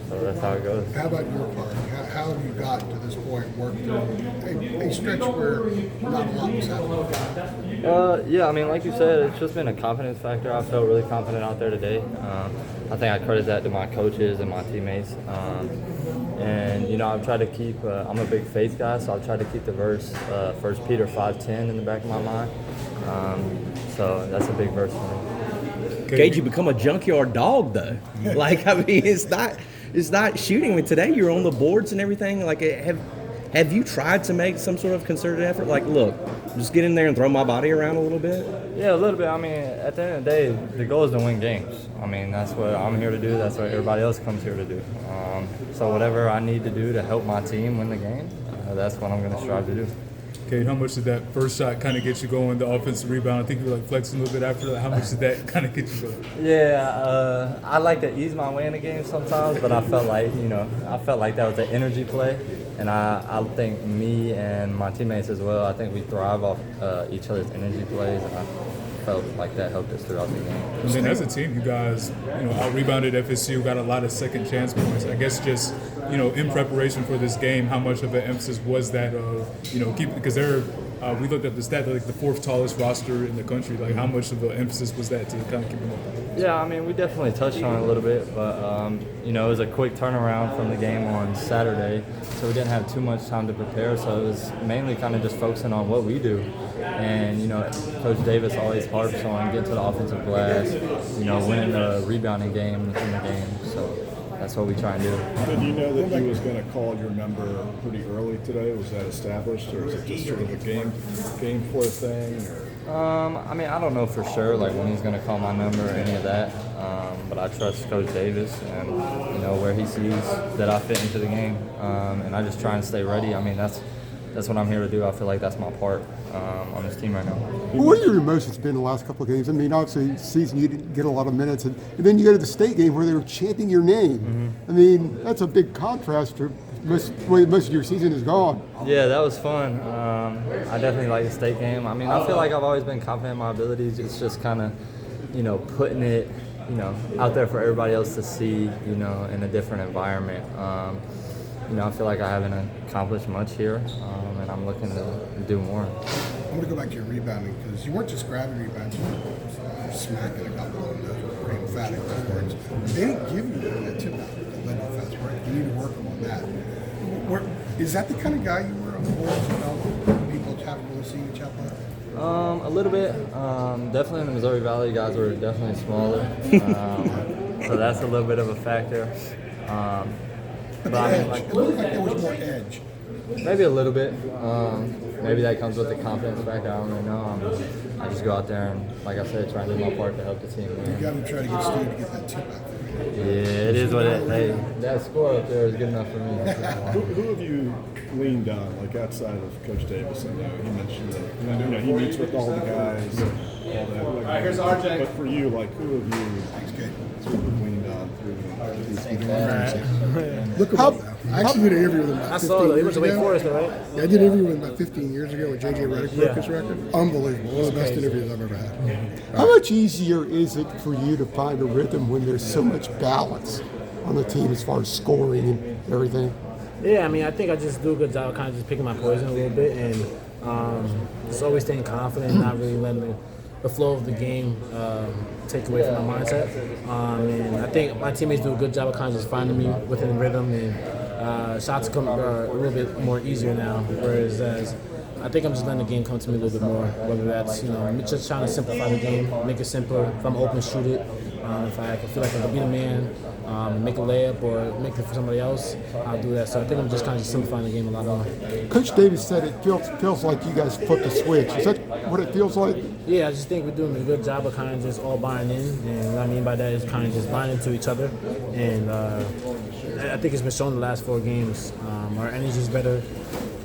So that's how it goes. How about your part? How have you gotten to this point, worked through a stretch where not a lot was happening? Yeah, I mean, like you said, it's just been a confidence factor. I felt really confident out there today. I think I credit that to my coaches and my teammates. And, you know, I've tried to keep, I'm a big faith guy, so I've tried to keep the verse, 1 Peter 5:10 in the back of my mind. So that's a big verse for me. Cade, you become a junkyard dog, though. Like, I mean, it's not shooting. I mean, today you're on the boards and everything. Like, have you tried to make some sort of concerted effort? Like, look, just get in there and throw my body around a little bit? Yeah, a little bit. I mean, at the end of the day, the goal is to win games. I mean, that's what I'm here to do. That's what everybody else comes here to do. So whatever I need to do to help my team win the game, that's what I'm going to strive to do. Okay, how much did that first shot kind of get you going, the offensive rebound? I think you were like flexing a little bit after that. How much did that kind of get you going? Yeah, I like to ease my way in the game sometimes, but I felt like that was an energy play. And I think me and my teammates as well, I think we thrive off each other's energy plays, and I felt like that helped us throughout the game. And then as a team, you guys, out-rebounded FSU, got a lot of second chance points. I guess just, in preparation for this game, how much of an emphasis was that of, because we looked at the stat, they're like the 4th tallest roster in the country. Like, how much of an emphasis was that to kind of keep them up? Yeah, I mean, we definitely touched on it a little bit, but, it was a quick turnaround from the game on Saturday, so we didn't have too much time to prepare, so it was mainly kind of just focusing on what we do. And, Coach Davis always harps on getting to the offensive glass, winning the rebounding game in the game, so that's what we try and do. Did you know that he was going to call your number pretty early today? Was that established, or is it just sort of a game flow thing? I mean, I don't know for sure, like when he's going to call my number or any of that, but I trust Coach Davis and, where he sees that I fit into the game, and I just try and stay ready. I mean, that's what I'm here to do. I feel like that's my part on this team right now. What are your emotions been the last couple of games? I mean, obviously, season you didn't get a lot of minutes, and then you go to the state game where they were chanting your name. Mm-hmm. I mean, that's a big contrast to most of your season is gone. Yeah, that was fun. I definitely like the state game. I mean, I feel like I've always been confident in my abilities. It's just kind of, putting it, out there for everybody else to see, in a different environment. I feel like I haven't accomplished much here, and I'm looking to do more. I'm going to go back to your rebounding, because you weren't just grabbing rebounds, you were smacking a couple of them that were pretty emphatic words. They didn't give you that tip out that led to fast break. You need to work on that. Is that the kind of guy you were on the boards, people haven't really seen each other? A little bit. Definitely in the Missouri Valley, guys were definitely smaller. So that's a little bit of a factor. But I mean, it looked like there was more edge. Maybe a little bit. Maybe that comes with the confidence factor. I don't really know. I just go out there and, like I said, try and do my part to help the team win. You got to try to get Steve to get that tip out there. Yeah, it is what it is. Hey, that score up there is good enough for me. Who have you leaned on, like outside of Coach Davis? I know he mentioned that he meets with all the guys, all that. All right, here's RJ. But for you, like, who have you sort of leaned on through these games? Look about that. I actually did an interview with him about 15 years ago. He went to Wake Forest, right? Yeah, I did an interview with him about 15 years ago with J.J. Redick broke his record. Unbelievable. One of the best interviews I've ever had. How much easier is it for you to find a rhythm when there's so much balance on the team as far as scoring and everything? Yeah, I mean, I think I just do a good job of kind of just picking my poison a little bit and just always staying confident and not really letting the flow of the game take away from my mindset. And I think my teammates do a good job of kind of just finding me within rhythm, and shots come are a little bit more easier now, whereas I think I'm just letting the game come to me a little bit more, whether that's, just trying to simplify the game, make it simpler. If I'm open, shoot it. If I feel like I can be the man, make a layup or make it for somebody else, I'll do that. So I think I'm just kind of just simplifying the game a lot more. Coach Davis said it feels like you guys flipped the switch. Is that what it feels like? Yeah, I just think we're doing a good job of kind of just all buying in. And what I mean by that is kind of just buying into each other. And I think it's been shown the last 4 games. Our energy is better.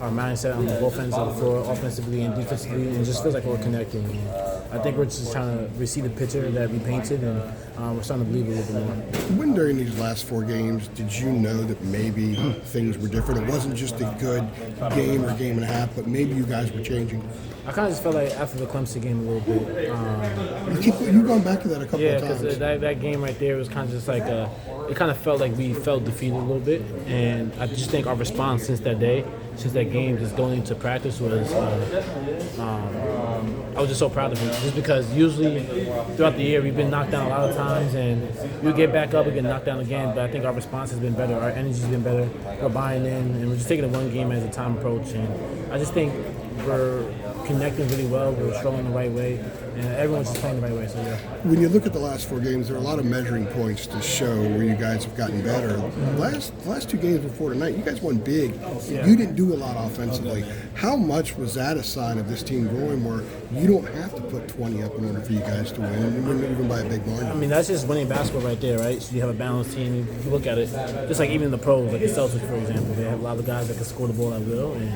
Our mindset on both ends of the floor, offensively and defensively, and it just feels like we're connecting. And I think we're just trying to receive the picture that we painted, and we're starting to believe a little bit more. When during these last 4 games did you know that maybe things were different? It wasn't just a good game or game and a half, but maybe you guys were changing. I kind of just felt like after the Clemson game a little bit. You going back to that a couple Yeah, of times. because that game right there was kind of just like it kind of felt like we felt defeated a little bit, and I just think our response since that day, since that game, just going into practice was I was just so proud of it. Just because usually throughout the year we've been knocked down a lot of times, and we get back up, we get knocked down again. But I think our response has been better, our energy's been better. We're buying in, and we're just taking it one game as a time approach. And I just think we're connecting really well. We're throwing the right way, and everyone's just playing the right way. So yeah. When you look at the last 4 games, there are a lot of measuring points to show where you guys have gotten better. Last 2 games before tonight, you guys won big. Yeah. You didn't do a lot offensively. How much was that a sign of this team growing where you don't have to put 20 up in order for you guys to win, even by a big margin? I mean, that's just winning basketball right there, right? So you have a balanced team. You look at it, just like even the pros, like the Celtics, for example. They have a lot of guys that can score the ball at will, and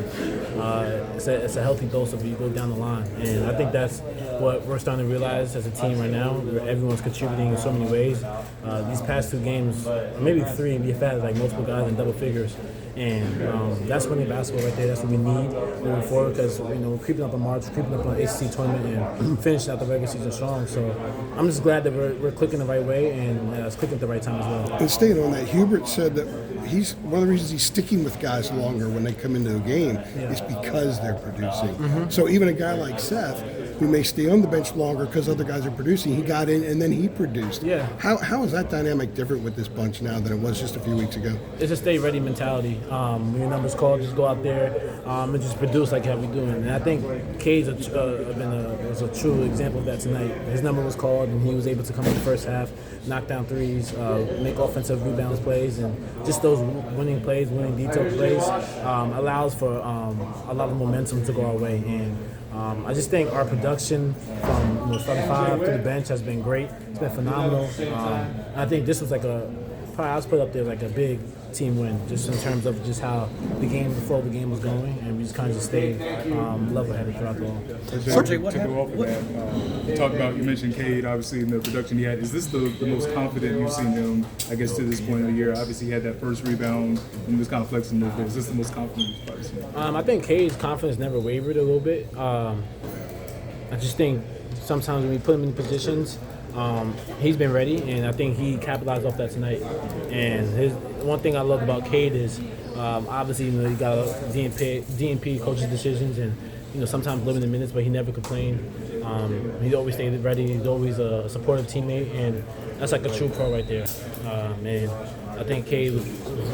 it's a healthy dose of you go down the line. And I think that's what we're starting to realize as a team right now. Everyone's contributing in so many ways. These past 2 games, maybe 3, and we've had like multiple guys in double figures. And that's winning basketball right there. That's what we need moving forward because we're creeping up on March, we're creeping up on the ACC tournament, and finishing out the regular season strong. So I'm just glad that we're clicking the right way, and it's clicking at the right time as well. And staying on that, Hubert said that he's one of the reasons he's sticking with guys longer when they come into a game is because they're producing. So even a guy like Seth, who may stay on the bench longer because other guys are producing, he got in and then he produced. Yeah. How is that dynamic different with this bunch now than it was just a few weeks ago? It's a stay ready mentality. When your number's called, just go out there and just produce like how we doing. And I think Cade's was a true example of that tonight. His number was called, and he was able to come in the first half, knock down threes, make offensive rebounds plays, and just those winning plays, winning detail plays allows for a lot of momentum to go our way. And I just think our production from starting 5 to the bench has been great. It's been phenomenal. I think this was probably I was put up there like a big team win, just in terms of just how the flow of the game was going, and we just kind of just stayed level-headed throughout the whole. To go off of that, you mentioned Cade, obviously, in the production he had. Is this the most confident you've seen him, I guess, to this point of the year? Obviously, he had that first rebound, and he was kind of flexing a little bit. Is this the most confident you've probably seen? I think Cade's confidence never wavered a little bit. I just think sometimes when we put him in positions, he's been ready, and I think he capitalized off that tonight. And one thing I love about Cade is obviously he got DNP coach's decisions, and sometimes limited minutes, but he never complained. He always stayed ready. He's always a supportive teammate, and that's like a true pro right there. And I think Cade was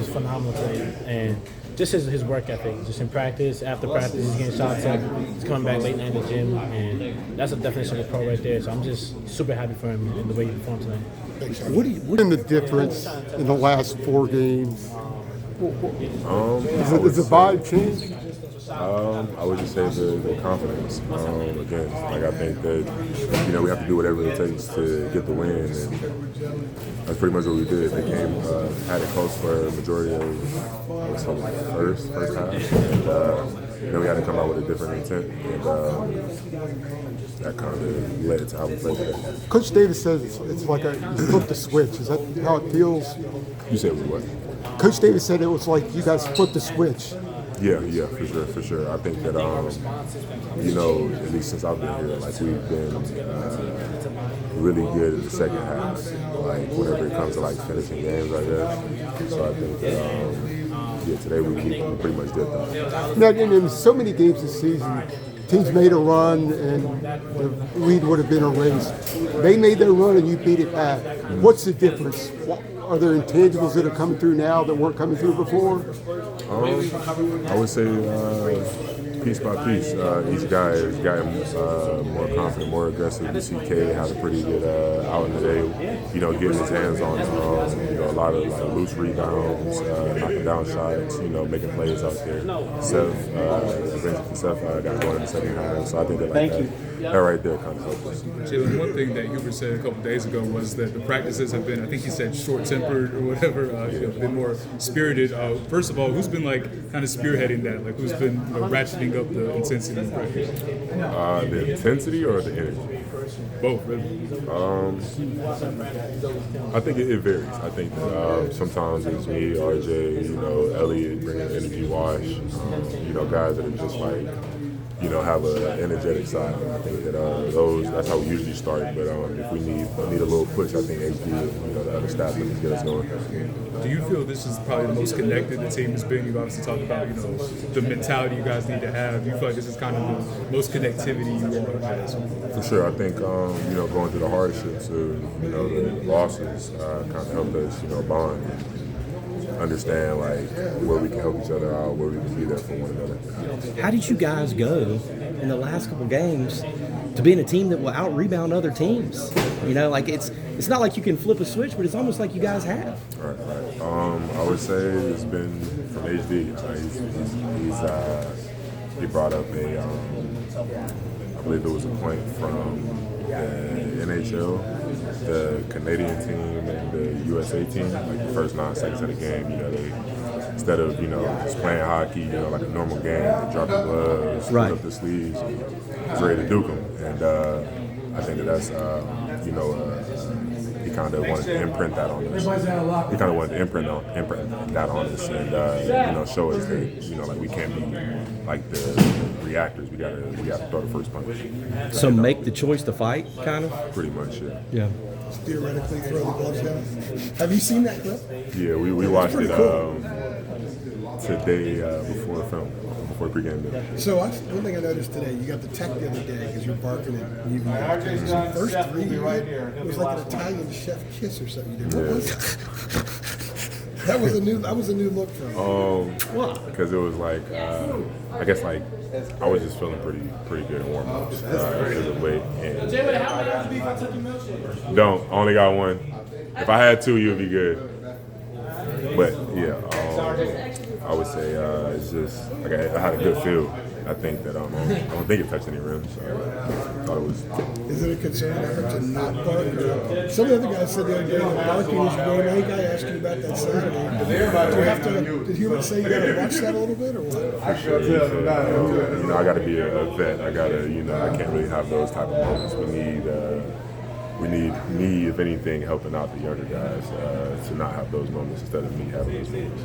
phenomenal today, and just his work ethic, just in practice, after practice, he's getting shots up, he's coming back late night in the gym, and that's a definition of a pro right there. So I'm just super happy for him and the way he performed tonight. What is the difference in the last 4 games? Is the vibe changed? I would just say the confidence. Again, like I think that we have to do whatever it takes to get the win, and that's pretty much what we did. They had it close for a majority of the first half, and we had to come out with a different intent, and that kind of led to how we played today. Coach Davis says it's like you flipped the switch. Is that how it feels? You said what? Coach Davis said it was like you guys flipped the switch. Yeah, for sure. I think that, at least since I've been here, like we've been really good in the second half, like whenever it comes to like finishing games like that. So I think that, today we pretty much did that. Now, in so many games this season, teams made a run and the lead would have been erased. They made their run and you beat it back. What's the difference? Are there intangibles that are coming through now that weren't coming through before? I would say piece by piece. Each guy has gotten more confident, more aggressive. You see Cade had a pretty good outing today. Getting his hands on a lot of like, loose rebounds, knocking down shots. Making plays out there. Seth got going in the second half. So I think that that right there kind of helped us. Jae'Lyn, one thing that Hubert said a couple days ago was that the practices have been, I think he said, short-tempered or whatever, been more spirited. First of all, who's been like kind of spearheading that? Like who's been ratcheting up the intensity in practice? The intensity or the energy? Both, really. I think it varies. I think that sometimes it's me, RJ, Elliot bringing energy wash, guys that are just like, have an energetic side. I think that that's how we usually start. But if we need a little push, I think HD, the other staff can get us going. Do you feel this is probably the most connected the team has been? You obviously talked about, the mentality you guys need to have. Do you feel like this is kind of the most connectivity you all have? For sure. I think, going through the hardships of, the losses kind of helped us, bond and understand, like, where we can help each other out, where we can be there for one another. How did you guys go in the last couple games to being a team that will out-rebound other teams? It's not like you can flip a switch, but it's almost like you guys have. Right. I would say it's been from HD. He brought up I believe there was a point from the NHL, the Canadian team and the USA team, like the first 9 seconds of the game, they instead of just playing hockey, like a normal game, they drop the gloves, put up the sleeves, and ready to duke them. And I think that's he kind of wanted to imprint that on us. He kind of wanted to imprint that on us, and show us that like we can't be like the reactors. We gotta throw the first punch. So make the choice to fight, kind of. Pretty much, yeah. Yeah. Theoretically, throw the gloves down. Have you seen that clip? Yeah, we watched it cool. today before the film, before the pregame. So one thing I noticed today, you got the tech the other day because you're barking at you. The first three, it was like an Italian chef kiss or something you did. What was it? That was a new look for me. Because it was like, I guess like I was just feeling pretty good in warm-ups because of weight. Don't only got one. If I had two, you'd be good. But yeah, I would say it's just like I had a good feel. I think that I don't think it touched any rims. So I thought it was. Is it a concerted effort to not bark? Some of the other guys said the other day that barking is your game. I think I asked you about that Saturday. Did Hubert say you got to watch that a little bit or what? For sure. I got to be a vet. I got to, I can't really have those type of moments. We need me, if anything, helping out the younger guys to not have those moments instead of me having those moments.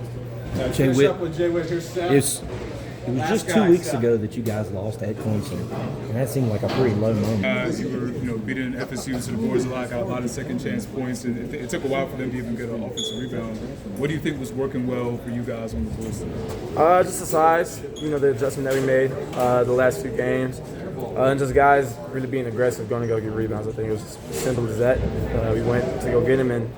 It was just 2 weeks ago that you guys lost at Clemson, and that seemed like a pretty low moment. You were, beating FSU to the boards a lot, got a lot of second chance points, and it took a while for them to even get an offensive rebound. What do you think was working well for you guys on the boards? Just the size, the adjustment that we made the last few games, and just guys really being aggressive, going to go get rebounds. I think it was as simple as that. We went to go get him, and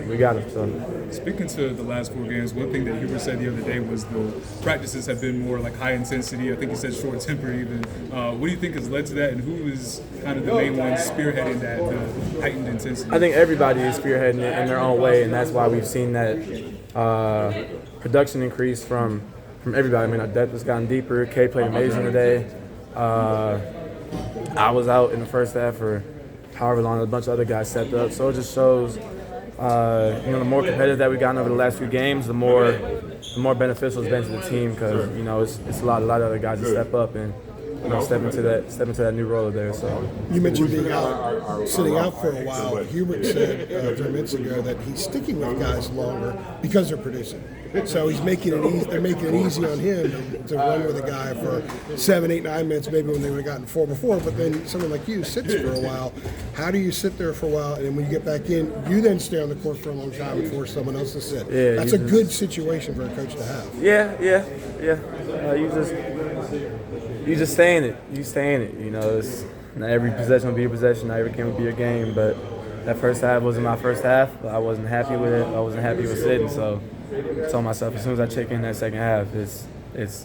we got him. So. Speaking to the last 4 games, one thing that Hubert said the other day was the practices have been more like high intensity. I think he said short temper even. What do you think has led to that, and who is kind of the main one spearheading that heightened intensity? I think everybody is spearheading it in their own way, and that's why we've seen that production increase from everybody. I mean, our depth has gotten deeper. Cade played amazing today. I was out in the first half for however long. A bunch of other guys stepped up, so it just shows. The more competitive that we've gotten over the last few games, the more beneficial it's been to the team because it's a lot of other guys that step up and step into that new role there. So you mentioned being out, sitting out for a while. Hubert said a few minutes ago that he's sticking with guys longer because they're producing. So he's making it easy. They're making it easy on him to run with a guy for 7, 8, 9 minutes, maybe when they would have gotten 4 before. But then someone like you sits for a while. How do you sit there for a while, and then when you get back in, you then stay on the court for a long time and force someone else to sit? Yeah, that's a good situation for a coach to have. Yeah. You just stay in it. You stay in it. It's not every possession will be a possession. Not every game will be a game. But that first half wasn't my first half. But I wasn't happy with it. I wasn't happy with sitting. So I told myself as soon as I check in that second half, it's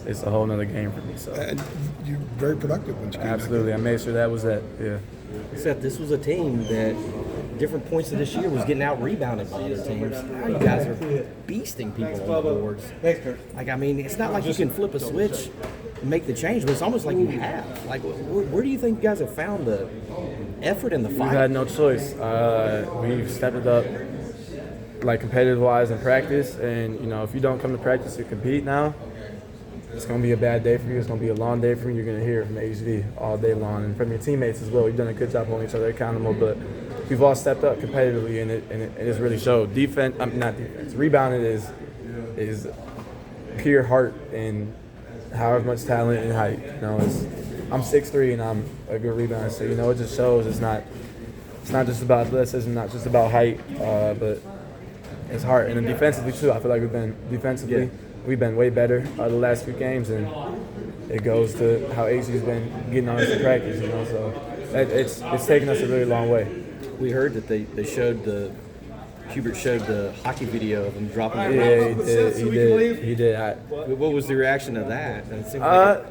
a whole nother game for me. So and you're very productive when you came absolutely. back in. I made sure that was that. Yeah. Seth, this was a team that different points of this year was getting out rebounded by other teams. Now you guys are beasting people on the boards. It's not like you can flip a switch and make the change, but it's almost like you have. Like, where do you think you guys have found the effort and the fight? We've had no choice. We've stepped it up, like competitive-wise in practice, and if you don't come to practice to compete now, it's going to be a bad day for you. It's going to be a long day for you. You're going to hear it from HD all day long and from your teammates as well. We've done a good job holding each other accountable, but we've all stepped up competitively, and it's really showed. Not defense. Rebounding is pure heart and however much talent and height. I'm 6'3" and I'm a good rebounder, so it just shows it's not just about athleticism, not just about height, but it's heart. And then defensively too, I feel like we've been way better the last few games, and it goes to how AC's been getting on us in practice. So it's taken us a really long way. We heard that Hubert showed the hockey video of him dropping. Yeah, he did. What was the reaction to that?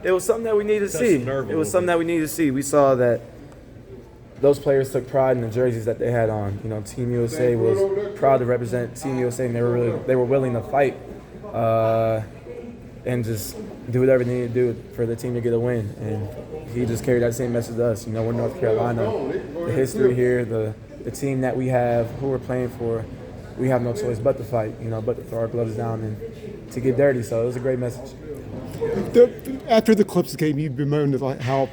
It was something that we needed to see. We saw that those players took pride in the jerseys that they had on. Team USA was proud to represent Team USA, and they were willing to fight and just do whatever they needed to do for the team to get a win. And he just carried that same message to us. We're North Carolina. The history here, the team that we have, who we're playing for, we have no choice but to fight, but to throw our gloves down and to get dirty. So it was a great message. After the Clips game, you bemoaned how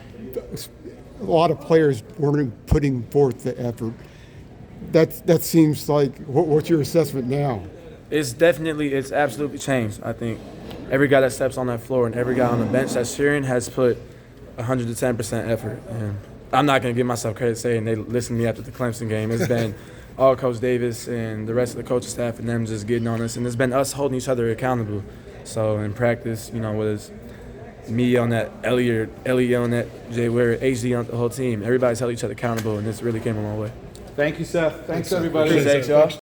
a lot of players weren't putting forth the effort. That seems like, what's your assessment now? It's absolutely changed. I think every guy that steps on that floor and every guy on the bench that's cheering has put 110% effort. And I'm not going to give myself credit saying they listened to me after the Clemson game. It's been all Coach Davis and the rest of the coaching staff and them just getting on us. And it's been us holding each other accountable. So in practice, whether it's me on that, Ellie yelling at Jay Ware, HD on the whole team, everybody's held each other accountable, and this really came a long way. Thank you, Seth. Thanks everybody. Appreciate y'all.